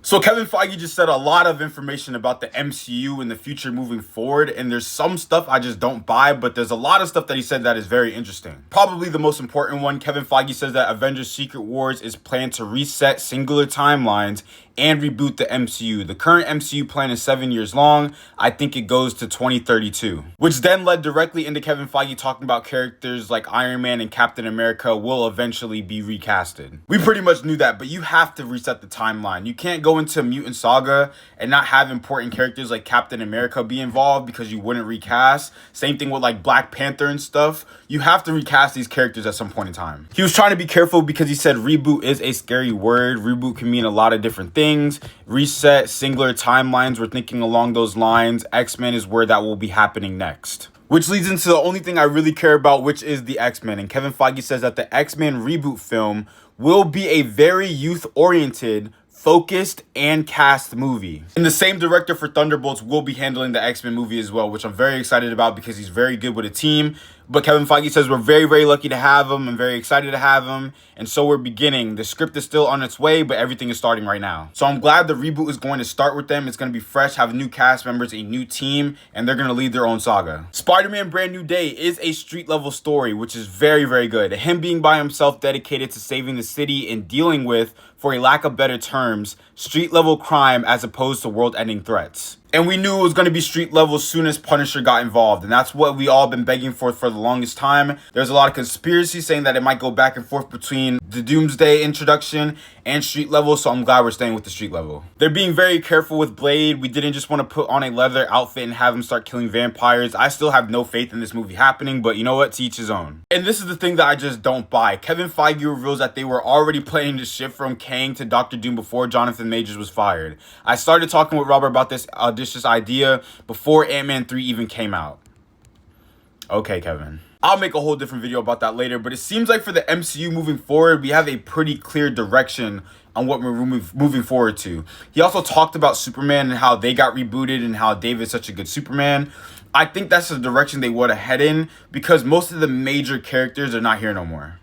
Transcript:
So Kevin Feige just said a lot of information about the MCU and the future moving forward, and there's some stuff I just don't buy, but there's a lot of stuff that he said that is very interesting. Probably the most important one, Kevin Feige says that Avengers Secret Wars is planned to reset singular timelines and reboot the MCU. The current MCU plan is 7 years long. I think it goes to 2032, which then led directly into Kevin Feige talking about characters like Iron Man and Captain America will eventually be recasted. We pretty much knew that, but you have to reset the timeline. You can't go into Mutant Saga and not have important characters like Captain America be involved because you wouldn't recast. Same thing with like Black Panther and stuff. You have to recast these characters at some point in time. He was trying to be careful because he said reboot is a scary word. Reboot can mean a lot of different things. Reset, singular timelines, we're thinking along those lines. X-Men is where that will be happening next. Which leads into the only thing I really care about, which is the X-Men. And Kevin Feige says that the X-Men reboot film will be a very youth-oriented, focused, and cast movie. And the same director for Thunderbolts will be handling the X-Men movie as well, which I'm very excited about because he's very good with a team. But Kevin Feige says we're very, very lucky to have him. I'm very excited to have him. And so we're beginning. The script is still on its way, but everything is starting right now. So I'm glad the reboot is going to start with them. It's going to be fresh, have new cast members, a new team, and they're going to lead their own saga. Spider-Man Brand New Day is a street-level story, which is very, very good. Him being by himself dedicated to saving the city and dealing with, for a lack of better terms, street-level crime as opposed to world-ending threats. And we knew it was going to be street level as soon as Punisher got involved. And that's what we all been begging for the longest time. There's a lot of conspiracy saying that it might go back and forth between the Doomsday introduction and street level. So I'm glad we're staying with the street level. They're being very careful with Blade. We didn't just want to put on a leather outfit and have him start killing vampires. I still have no faith in this movie happening, but you know what? To each his own. And this is the thing that I just don't buy. Kevin Feige reveals that they were already planning to shift from Kang to Doctor Doom before Jonathan Majors was fired. I started talking with Robert about this audition idea before Ant-Man 3 even came out. Okay, Kevin. I'll make a whole different video about that later, but it seems like for the MCU moving forward, we have a pretty clear direction on what we're moving forward to. He also talked about Superman and how they got rebooted and how David's such a good Superman. I think that's the direction they want to head in because most of the major characters are not here no more.